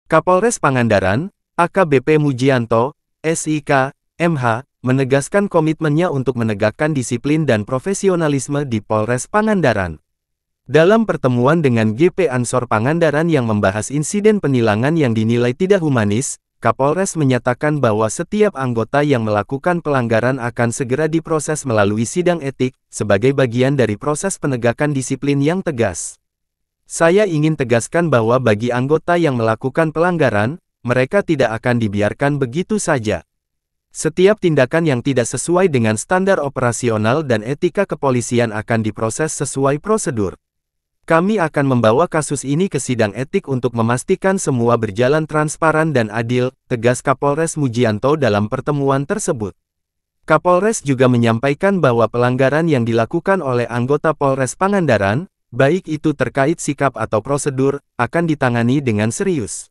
Kapolres Pangandaran, AKBP Mujianto, SIK, MH, menegaskan komitmennya untuk menegakkan disiplin dan profesionalisme di Polres Pangandaran. Dalam pertemuan dengan GP Ansor Pangandaran yang membahas insiden penilangan yang dinilai tidak humanis, Kapolres menyatakan bahwa setiap anggota yang melakukan pelanggaran akan segera diproses melalui sidang etik, sebagai bagian dari proses penegakan disiplin yang tegas. Saya ingin tegaskan bahwa bagi anggota yang melakukan pelanggaran, mereka tidak akan dibiarkan begitu saja. Setiap tindakan yang tidak sesuai dengan standar operasional dan etika kepolisian akan diproses sesuai prosedur. Kami akan membawa kasus ini ke sidang etik untuk memastikan semua berjalan transparan dan adil, tegas Kapolres Mujianto dalam pertemuan tersebut. Kapolres juga menyampaikan bahwa pelanggaran yang dilakukan oleh anggota Polres Pangandaran, baik itu terkait sikap atau prosedur, akan ditangani dengan serius.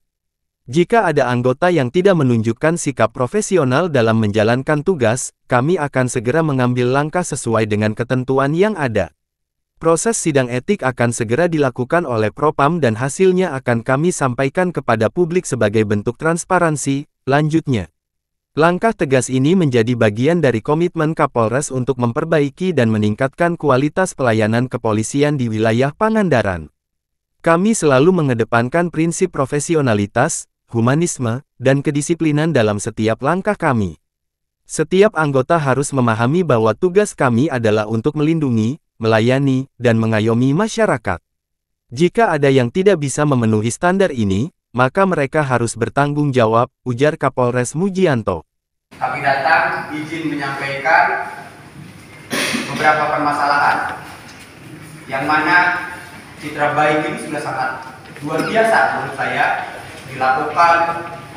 Jika ada anggota yang tidak menunjukkan sikap profesional dalam menjalankan tugas, kami akan segera mengambil langkah sesuai dengan ketentuan yang ada. Proses sidang etik akan segera dilakukan oleh Propam dan hasilnya akan kami sampaikan kepada publik sebagai bentuk transparansi, lanjutnya. Langkah tegas ini menjadi bagian dari komitmen Kapolres untuk memperbaiki dan meningkatkan kualitas pelayanan kepolisian di wilayah Pangandaran. Kami selalu mengedepankan prinsip profesionalitas, humanisme, dan kedisiplinan dalam setiap langkah kami. Setiap anggota harus memahami bahwa tugas kami adalah untuk melindungi, melayani, dan mengayomi masyarakat. Jika ada yang tidak bisa memenuhi standar ini, maka mereka harus bertanggung jawab, ujar Kapolres Mujianto. Kami datang izin menyampaikan beberapa permasalahan, yang mana citra baik ini sudah sangat luar biasa menurut saya, dilakukan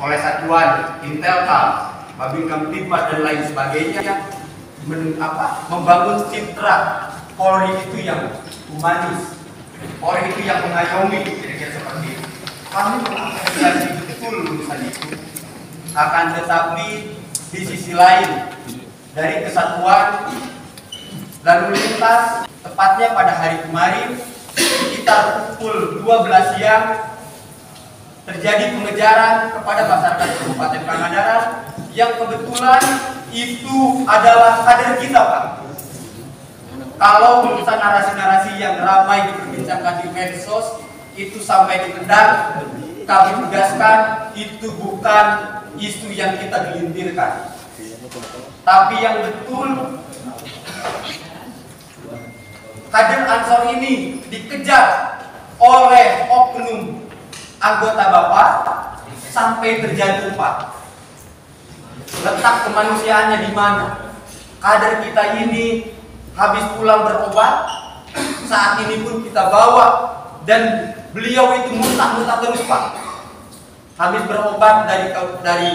oleh satuan Intelkam, Babin Kamtibmas dan lain sebagainya, membangun citra Polri itu yang humanis, Polri itu yang mengayomi, kira-kira seperti itu. Kami mengapresiasi betul urusan itu. Akan tetapi di sisi lain, dari kesatuan lalu lintas, tepatnya pada hari kemarin, sekitar pukul 12 siang, terjadi pengejaran kepada masyarakat Kabupaten Pangandaran, yang kebetulan itu adalah kader kita, Pak. Kalau urusan narasi-narasi yang ramai diperbincangkan di medsos, itu sampai di Kendal, kami tegaskan itu bukan isu yang kita gelintirkan, tapi yang betul kader Ansor ini dikejar oleh oknum anggota Bapak sampai terjatuh, Pak. Letak kemanusiaannya di mana? Kader kita ini habis pulang berobat, saat ini pun kita bawa, dan beliau itu muntah-muntah terus, Pak. Habis berobat dari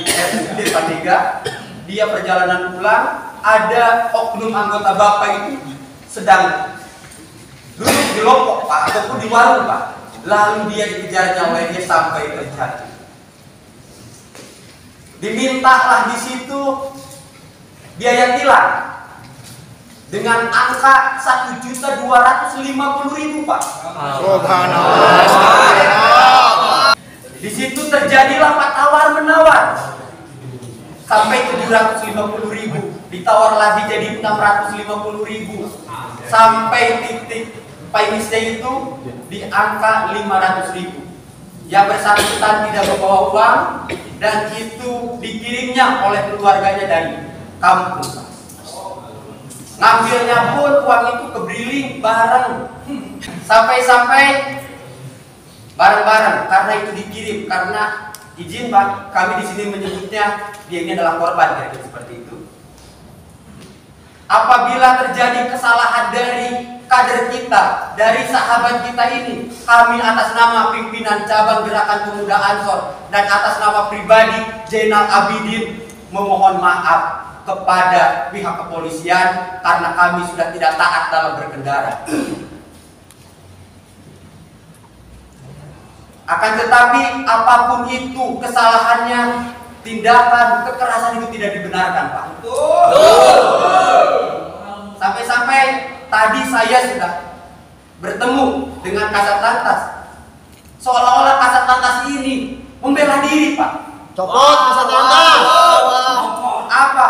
RSUD Pandega, dia perjalanan pulang, ada oknum anggota Bapak itu sedang duduk di lompok, Pak, ataupun di warung, Pak. Lalu dia dikejar nyawanya sampai terjatuh. Dimintalah di situ biaya tilang dengan angka 1.250.000, Pak. Di situ terjadilah Pak tawar-menawar sampai 750.000, ditawar lagi jadi 650.000, sampai titik finishnya itu di angka 500.000. Yang bersangkutan tidak membawa uang dan itu dikirimnya oleh keluarganya dari kampung. Ngambilnya pun uang itu kebriling bareng, sampai-sampai bareng-bareng karena itu dikirim, karena izin Pak, kami di sini menyebutnya dia ini adalah korban, kira-kira seperti itu. Apabila terjadi kesalahan dari kader kita, dari sahabat kita ini, kami atas nama pimpinan cabang Gerakan Pemuda Ansor dan atas nama pribadi Zainal Abidin memohon maaf kepada pihak kepolisian karena kami sudah tidak taat dalam berkendara. Akan tetapi apapun itu kesalahannya, tindakan kekerasan itu tidak dibenarkan, Pak. Sampai-sampai tadi saya sudah bertemu dengan Kasat Lantas. Seolah-olah Kasat Lantas ini membela bela diri, Pak. Copot pasang Anda. Apa?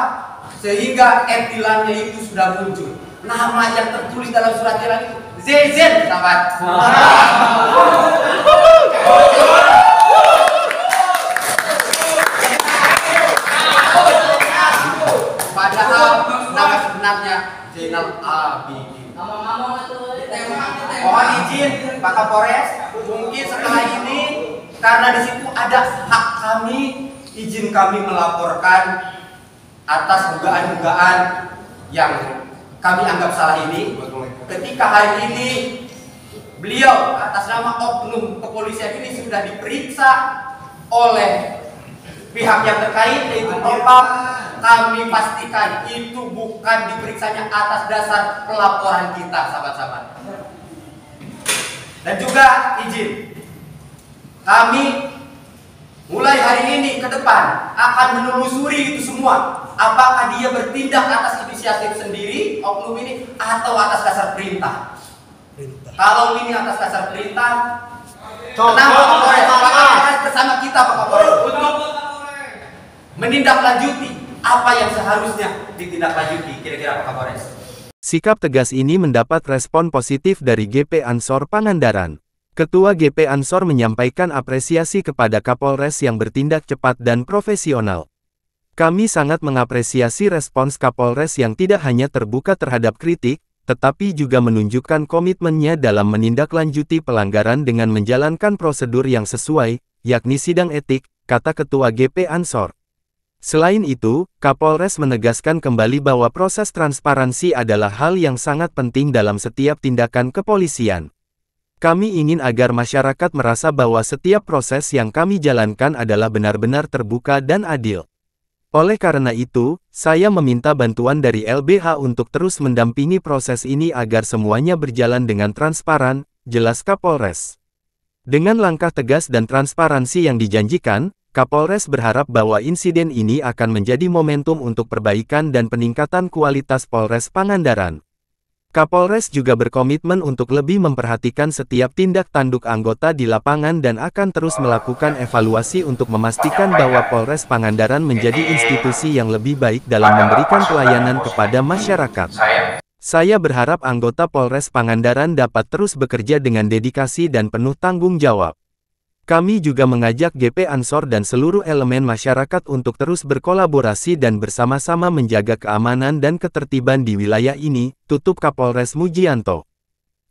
Sehingga etilannya itu sudah muncul. Nama yang tertulis dalam surat edaran itu Zezen, sahabat. Padahal nama sebenarnya Zainal Abidin. Mohon izin Pak Kapolres, mungkin setelah ini karena di situ ada hak kami, izin kami melaporkan atas dugaan-dugaan yang kami anggap salah ini. Ketika hari ini beliau atas nama oknum kepolisian ini sudah diperiksa oleh pihak yang terkait yaitu Propam, kami pastikan itu bukan diperiksanya atas dasar pelaporan kita, sahabat-sahabat. Dan juga izin kami mulai hari ini ke depan akan menelusuri itu semua. Apakah dia bertindak atas inisiatif sendiri, oknum ini, atau atas dasar perintah? Kalau ini atas dasar perintah, kenapa Pak Kapolres? Pak Kapolres bersama kita, Pak Kapolres, untuk menindaklanjuti apa yang seharusnya ditindaklanjuti, kira-kira Pak Kapolres. Sikap tegas ini mendapat respon positif dari GP Ansor Pangandaran. Ketua GP Ansor menyampaikan apresiasi kepada Kapolres yang bertindak cepat dan profesional. Kami sangat mengapresiasi respons Kapolres yang tidak hanya terbuka terhadap kritik, tetapi juga menunjukkan komitmennya dalam menindaklanjuti pelanggaran dengan menjalankan prosedur yang sesuai, yakni sidang etik, kata Ketua GP Ansor. Selain itu, Kapolres menegaskan kembali bahwa proses transparansi adalah hal yang sangat penting dalam setiap tindakan kepolisian. Kami ingin agar masyarakat merasa bahwa setiap proses yang kami jalankan adalah benar-benar terbuka dan adil. Oleh karena itu, saya meminta bantuan dari LBH untuk terus mendampingi proses ini agar semuanya berjalan dengan transparan, jelas Kapolres. Dengan langkah tegas dan transparansi yang dijanjikan, Kapolres berharap bahwa insiden ini akan menjadi momentum untuk perbaikan dan peningkatan kualitas Polres Pangandaran. Kapolres juga berkomitmen untuk lebih memperhatikan setiap tindak tanduk anggota di lapangan dan akan terus melakukan evaluasi untuk memastikan bahwa Polres Pangandaran menjadi institusi yang lebih baik dalam memberikan pelayanan kepada masyarakat. Saya berharap anggota Polres Pangandaran dapat terus bekerja dengan dedikasi dan penuh tanggung jawab. Kami juga mengajak GP Ansor dan seluruh elemen masyarakat untuk terus berkolaborasi dan bersama-sama menjaga keamanan dan ketertiban di wilayah ini, tutup Kapolres Mujianto.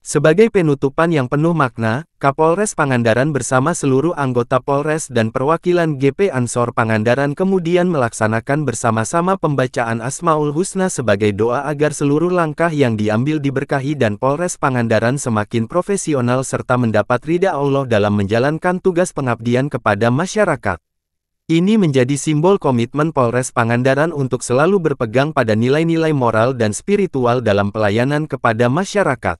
Sebagai penutupan yang penuh makna, Kapolres Pangandaran bersama seluruh anggota Polres dan perwakilan GP Ansor Pangandaran kemudian melaksanakan bersama-sama pembacaan Asmaul Husna sebagai doa agar seluruh langkah yang diambil diberkahi dan Polres Pangandaran semakin profesional serta mendapat ridha Allah dalam menjalankan tugas pengabdian kepada masyarakat. Ini menjadi simbol komitmen Polres Pangandaran untuk selalu berpegang pada nilai-nilai moral dan spiritual dalam pelayanan kepada masyarakat.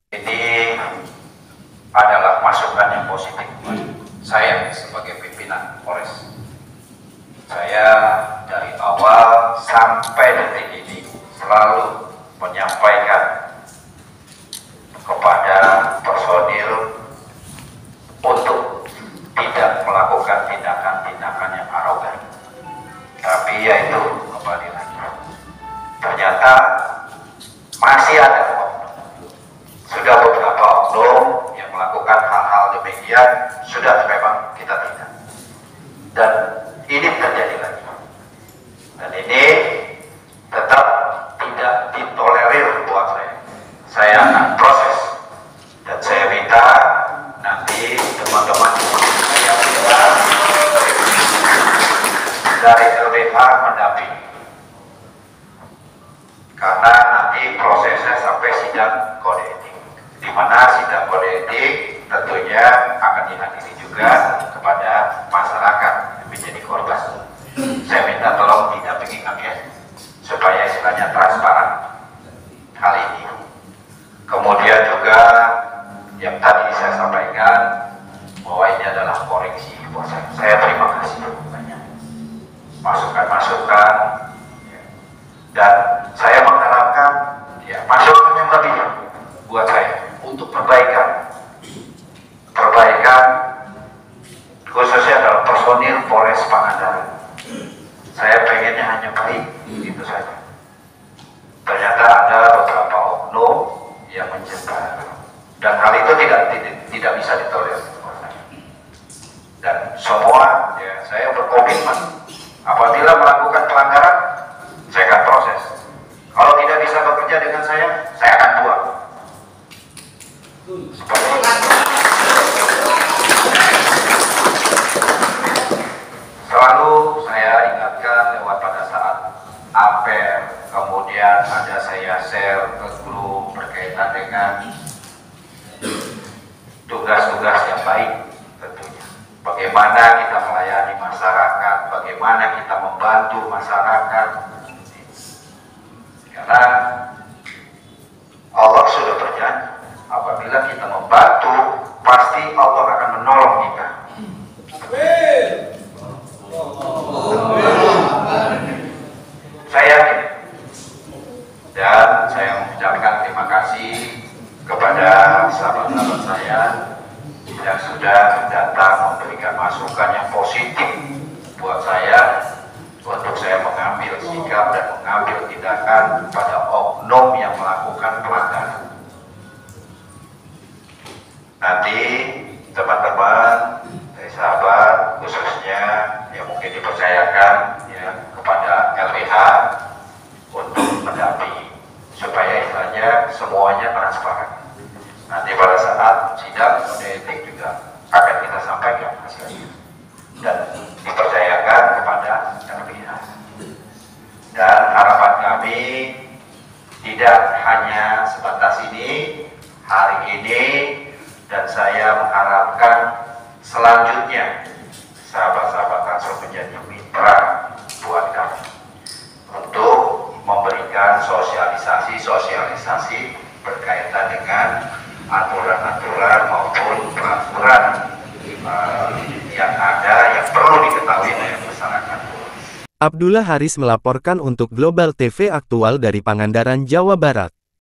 Adalah masukan yang positif buat saya sebagai pimpinan Polres. Saya dari awal sampai detik ini selalu menyampaikan kepada personil untuk tidak melakukan tindakan-tindakan yang arogan. Tapi yaitu kembali lagi, ternyata masih ada sudah beberapa oknum yang melakukan hal-hal demikian, sudah memang kita tindak. Dan ini terjadi lagi. Dan ini tetap tidak ditolerir buat saya. Saya akan proses. Dan saya minta nanti teman-teman yang dari LBH mendampingi. Karena nanti prosesnya sampai sidang kode etik, di mana sidang kode etik tentunya akan dihadiri juga kepada masyarakat yang menjadi korban. Saya minta tolong didampingi kami ya, supaya istilahnya transparan hal ini. Kemudian juga yang tadi saya sampaikan bahwa ini adalah koreksi buat saya. Saya terima kasih banyak masukan-masukan dan saya mengharapkan ya masukan yang lebih buat saya untuk perbaikan khususnya dalam personil Polres Dan semua ya, saya berkomitmen apabila melakukan pelanggaran saya akan proses. Kalau tidak bisa bekerja dengan saya akan buang. Seperti itu. Selalu saya ingatkan lewat pada saat apel, kemudian ada saya share ke grup berkaitan dengan tugas-tugas yang baik tentunya. Bagaimana kita melayani masyarakat, bagaimana kita membantu masyarakat. Karena Allah sudah berjanji, apabila kita membantu, pasti Allah akan menolong kita. Saya yakin, dan saya mengucapkan terima kasih kepada sahabat-sahabat saya yang sudah datang memberikan masukan yang positif buat saya untuk saya mengambil sikap dan mengambil tindakan pada oknum yang melakukan pelanggaran. Nanti teman-teman dari sahabat khususnya yang mungkin dipercayakan ya kepada LBH untuk mendampingi supaya istilahnya semuanya transparan. Nanti pada saat sidang kode etik juga akan kita sampaikan hasilnya dan dipercayakan kepada LBH. Dan harapan kami tidak hanya sebatas ini hari ini, dan saya mengharapkan selanjutnya sahabat-sahabat Tansur menjadi mitra buat kami untuk memberikan sosialisasi berkaitan dengan aturan-aturan maupun peraturan yang ada yang perlu diketahui oleh masyarakat. Abdullah Haris melaporkan untuk Global TV Aktual dari Pangandaran, Jawa Barat.